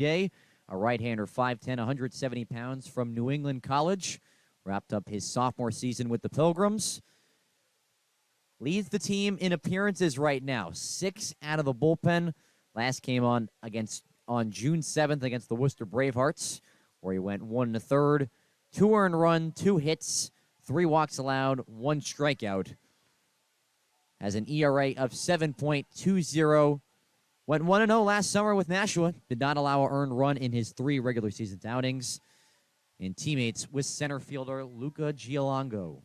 Day, a right-hander, 5'10", 170 pounds from New England College. Wrapped up his sophomore season with the Pilgrims. Leads the team in appearances right now. 6 out of the bullpen. Last came on June 7th against the Worcester Bravehearts, where he went 1 1/3, 2 earned run, 2 hits, 3 walks allowed, 1 strikeout. Has an ERA of 7.20. Went 1-0 last summer with Nashua. Did not allow an earned run in his 3 regular season outings. And teammates with center fielder Luca Giolongo.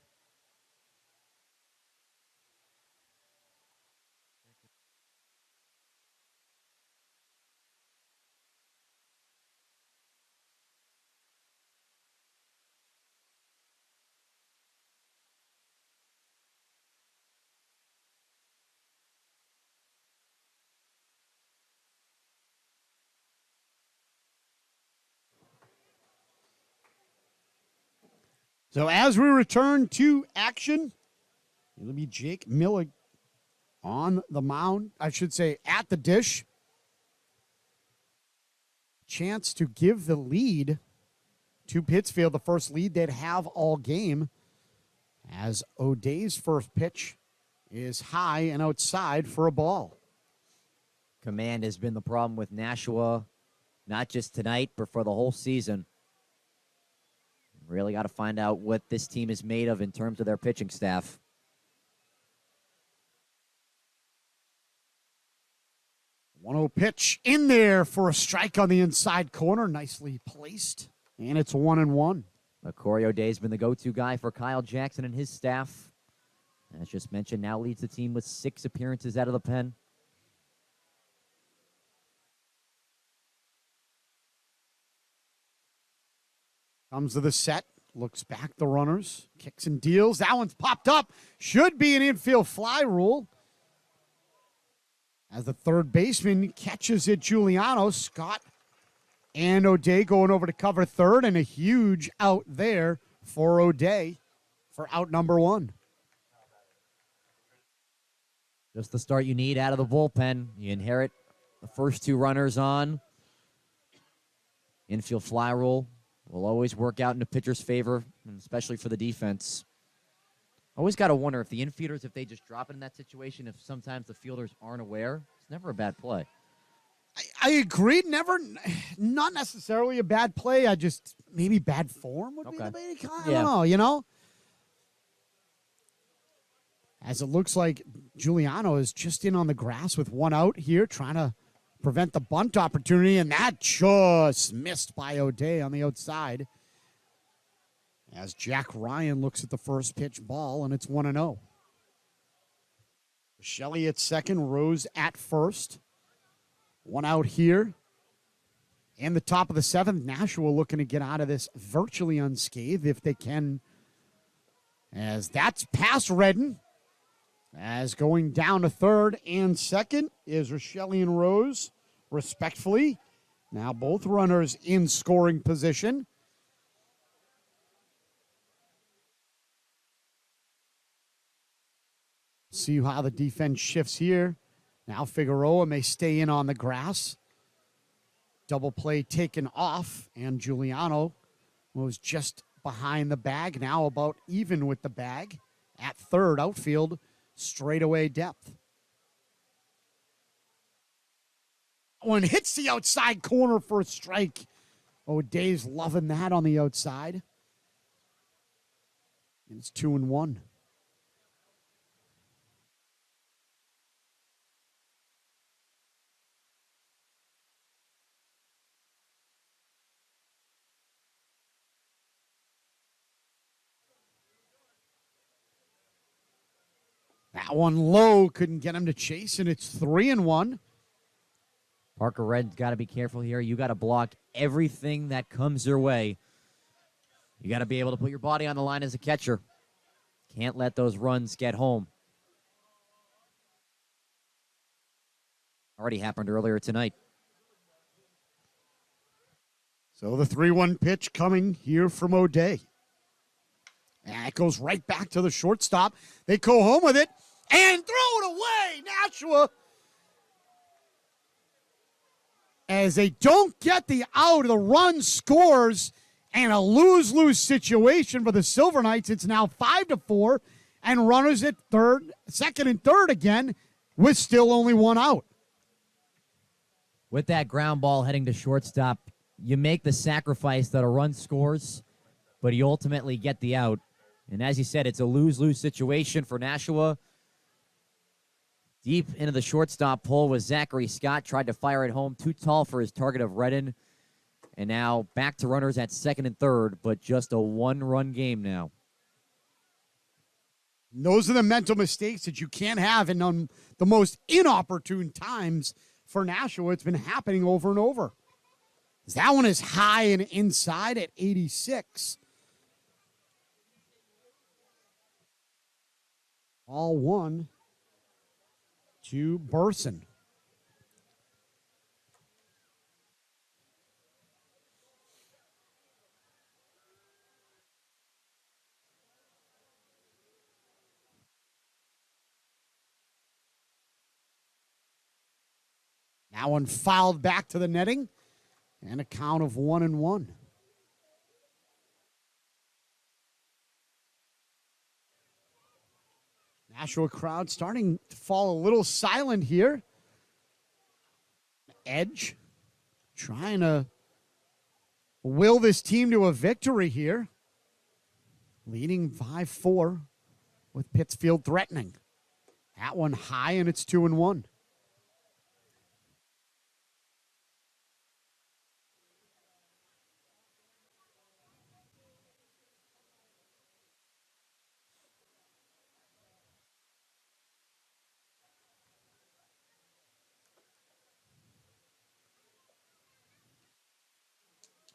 So as we return to action, it'll be Jake Miller on the mound. I should say at the dish. Chance to give the lead to Pittsfield, the first lead they'd have all game, as O'Day's first pitch is high and outside for a ball. Command has been the problem with Nashua, not just tonight, but for the whole season. Really got to find out what this team is made of in terms of their pitching staff. One-0 pitch in there for a strike on the inside corner. Nicely placed. And it's 1-1. Corey O'Day's been the go-to guy for Kyle Jackson and his staff. As just mentioned, now leads the team with 6 appearances out of the pen. Comes to the set, looks back the runners, kicks and deals. That one's popped up. Should be an infield fly rule. As the third baseman catches it, Giuliano, Scott and O'Day going over to cover third, and a huge out there for O'Day for out number 1. Just the start you need out of the bullpen. You inherit the first 2 runners on. Infield fly rule will always work out in the pitcher's favor, and especially for the defense. Always got to wonder if the infielders, if they just drop it in that situation, if sometimes the fielders aren't aware. It's never a bad play. I agree. Not necessarily a bad play. I just, maybe bad form would be the way to I don't know, you know? As it looks like Giuliano is just in on the grass with 1 out here, trying to prevent the bunt opportunity, and that just missed by O'Day on the outside. As Jack Ryan looks at the first pitch ball, and it's 1-0. Shelley at second, Rose at first. 1 out here. And the top of the 7th, Nashua looking to get out of this virtually unscathed if they can. As that's past Redden. As going down to third and second is Rochelle and Rose, respectfully. Now both runners in scoring position. See how the defense shifts here. Now Figueroa may stay in on the grass. Double play taken off, and Giuliano was just behind the bag, now about even with the bag. At third, outfield, straightaway depth. One hits the outside corner for a strike. O'Day's loving that on the outside. And it's 2-1. That one low, couldn't get him to chase, and it's 3-1. Parker Red's got to be careful here. You got to block everything that comes your way. You got to be able to put your body on the line as a catcher. Can't let those runs get home. Already happened earlier tonight. So the 3-1 pitch coming here from O'Day. And it goes right back to the shortstop. They go home with it and throw it away. Nashua. as they don't get the out. The run scores, and a lose-lose situation for the Silver Knights. It's now 5-4, and runners at second and third again, with still only one out. With that ground ball heading to shortstop, you make the sacrifice that a run scores, but you ultimately get the out. And as you said, it's a lose-lose situation for Nashua. Deep into the shortstop hole was Zachary Scott. Tried to fire it home. Too tall for his target of Redden. And now back to runners at second and third, but just a one-run game now. And those are the mental mistakes that you can't have in the most inopportune times for Nashua. It's been happening over and over. That one is high and inside at 86. All one to Burson. That one fouled back to the netting, and a count of 1-1. Nashua crowd starting to fall a little silent here. Edge trying to will this team to a victory here. Leading 5-4 with Pittsfield threatening. That one high, and it's 2-1.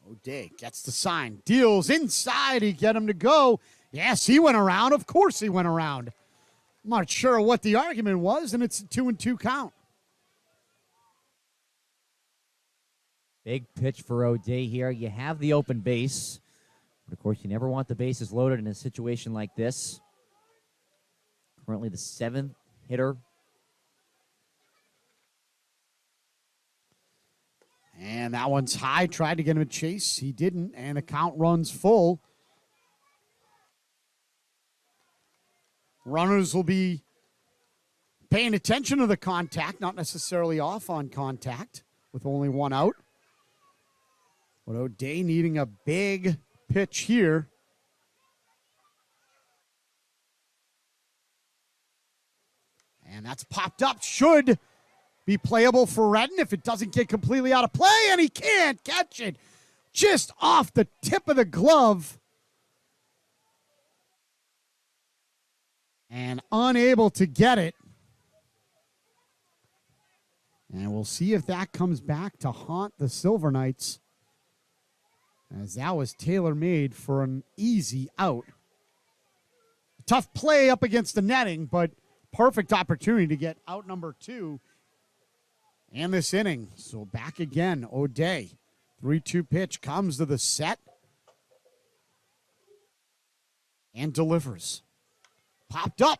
O'Day gets the sign, deals inside. He get him to go. Yes, he went around. Of course he went around. I'm not sure what the argument was, and it's a 2-2 count. Big pitch for O'Day here. You have the open base. But, of course, you never want the bases loaded in a situation like this. Currently the seventh hitter. And that one's high. Tried to get him a chase. He didn't, and the count runs full. Runners will be paying attention to the contact, not necessarily off on contact with only one out. But O'Day needing a big pitch here. And that's popped up. Should be playable for Redden if it doesn't get completely out of play, and he can't catch it. Just off the tip of the glove. And unable to get it. And we'll see if that comes back to haunt the Silver Knights, as that was tailor-made for an easy out. Tough play up against the netting, but perfect opportunity to get out number 2 in this inning. So back again, O'Day. 3-2 pitch comes to the set and delivers. Popped up.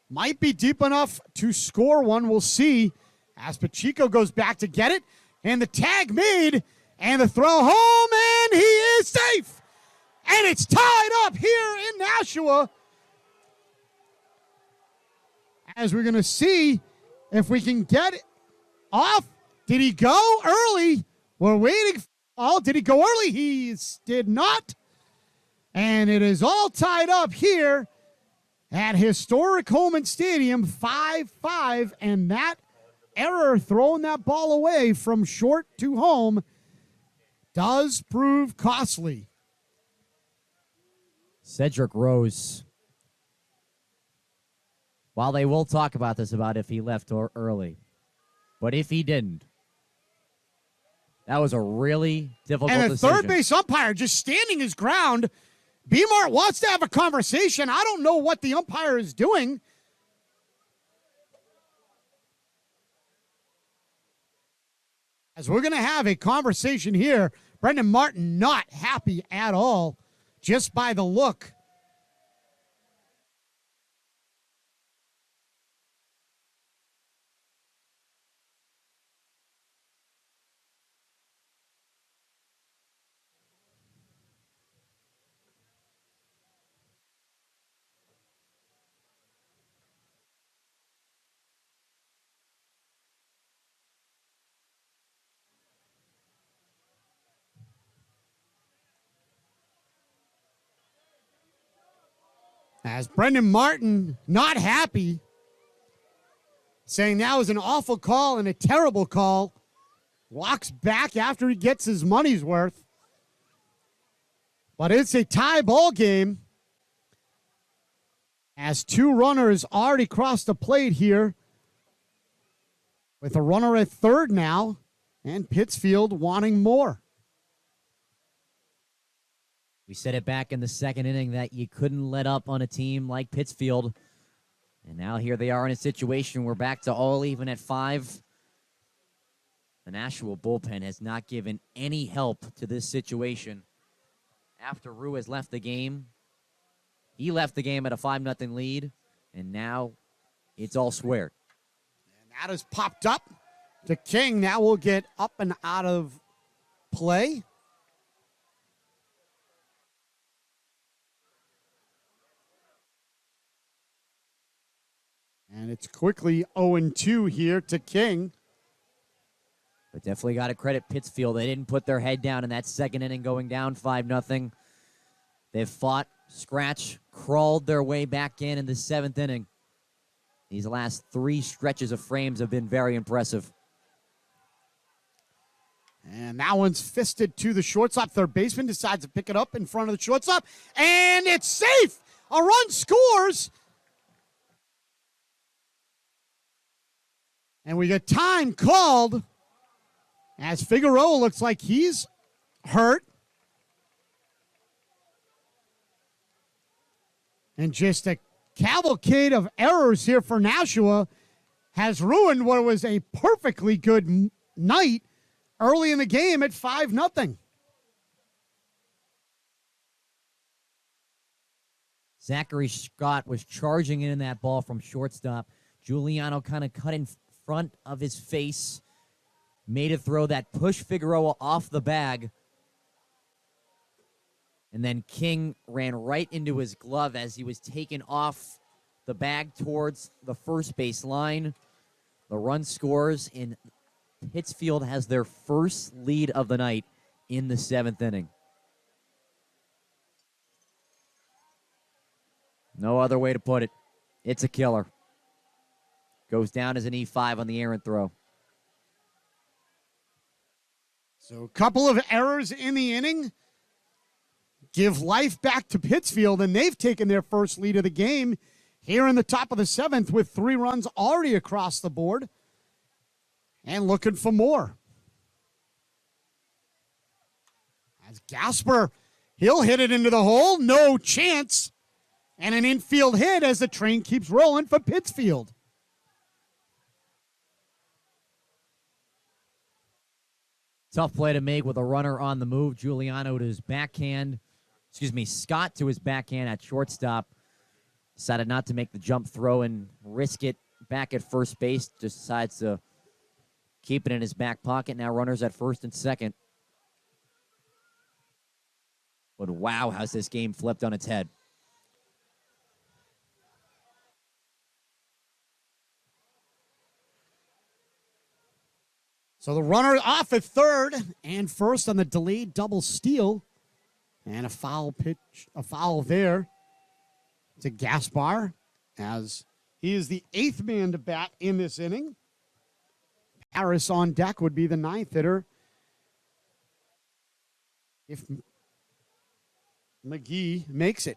Might be deep enough to score one. We'll see as Pacheco goes back to get it. And the tag made and the throw home, and he is safe. And it's tied up here in Nashua, as we're going to see if we can get it off. Did he go early? We're waiting. Oh, did he go early? He did not. And it is all tied up here at historic Holman Stadium, 5-5. And that error, throwing that ball away from short to home, does prove costly. Cedric Rose. While they will talk about this, about if he left early. But if he didn't, that was a really difficult decision. And the third base umpire just standing his ground. B-Mart wants to have a conversation. I don't know what the umpire is doing. As we're going to have a conversation here. Brendan Martin not happy at all, just by the look. As Brendan Martin, not happy, saying that was an awful call and a terrible call. Walks back after he gets his money's worth. But it's a tie ball game. As two runners already crossed the plate here. With a runner at third now. And Pittsfield wanting more. We said it back in the second inning that you couldn't let up on a team like Pittsfield. And now here they are in a situation where back to all even at 5. The Nashua bullpen has not given any help to this situation. After Rue has left the game, he left the game at a 5-0 lead, and now it's all squared. And that has popped up to King. That will get up and out of play. And it's quickly 0-2 here to King. But definitely got to credit Pittsfield. They didn't put their head down in that second inning going down 5-0. They've fought, scratched, crawled their way back in the 7th inning. These last 3 stretches of frames have been very impressive. And that one's fisted to the shortstop. Third baseman decides to pick it up in front of the shortstop. And it's safe. A run scores. And we get time called as Figueroa looks like he's hurt. And just a cavalcade of errors here for Nashua has ruined what was a perfectly good night early in the game at 5-0. Zachary Scott was charging in that ball from shortstop. Giuliano kind of cut in front of his face, made a throw that pushed Figueroa off the bag. And then King ran right into his glove as he was taken off the bag towards the first base line. The run scores, and Pittsfield has their first lead of the night in the 7th inning. No other way to put it. It's a killer. Goes down as an E5 on the errant throw. So a couple of errors in the inning give life back to Pittsfield, and they've taken their first lead of the game here in the top of the 7th with 3 runs already across the board and looking for more. As Gasper, he'll hit it into the hole, no chance, and an infield hit as the train keeps rolling for Pittsfield. Tough play to make with a runner on the move. Giuliano to his backhand. Scott to his backhand at shortstop. Decided not to make the jump throw and risk it back at first base. Just decides to keep it in his back pocket. Now runners at first and second. But wow, how's this game flipped on its head. So the runner off at third and first on the delayed double steal. And a foul there to Gaspar as he is the 8th man to bat in this inning. Harris on deck would be the 9th hitter if McGee makes it.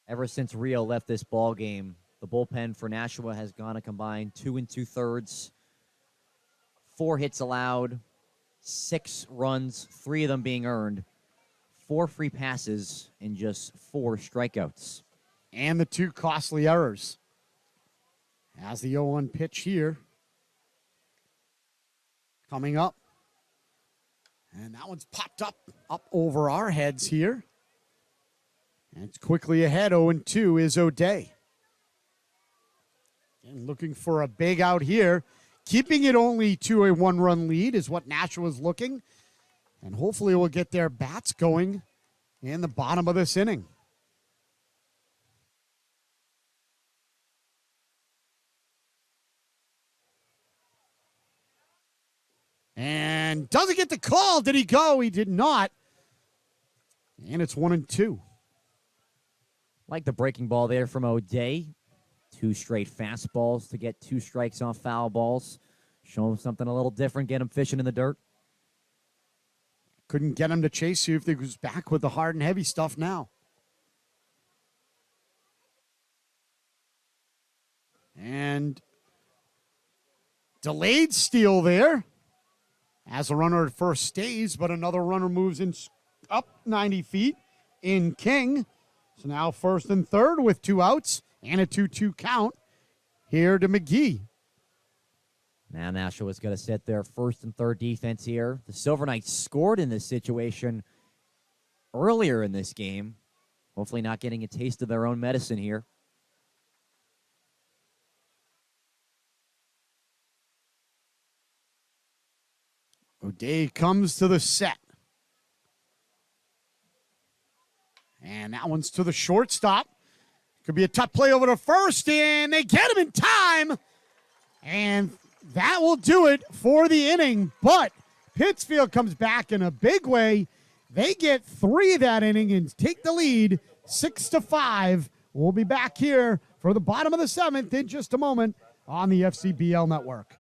Ever since Rio left this ball game, the bullpen for Nashua has gone a combined 2 2/3, 4 hits allowed, 6 runs, 3 of them being earned, 4 free passes, and just 4 strikeouts. And the 2 costly errors. As the 0-1 pitch here. Coming up. And that one's popped up over our heads here. And it's quickly ahead. 0-2 is O'Day. And looking for a big out here. Keeping it only to a 1-run lead is what Nashua's looking. And hopefully we'll get their bats going in the bottom of this inning. And doesn't get the call. Did he go? He did not. And it's 1-2. Like the breaking ball there from O'Day. 2 straight fastballs to get 2 strikes off foul balls. Show him something a little different. Get him fishing in the dirt. Couldn't get him to chase you if he was back with the hard and heavy stuff now. And delayed steal there. As a runner at first stays, but another runner moves in up 90 feet in King. So now first and third with 2 outs and a 2-2 count here to McGee. Now Nashua's going to set their first and third defense here. The Silver Knights scored in this situation earlier in this game. Hopefully not getting a taste of their own medicine here. O'Day comes to the set. And that one's to the shortstop. Could be a tough play over to first, and they get him in time. And that will do it for the inning. But Pittsfield comes back in a big way. They get 3 that inning and take the lead 6-5. We'll be back here for the bottom of the 7th in just a moment on the FCBL Network.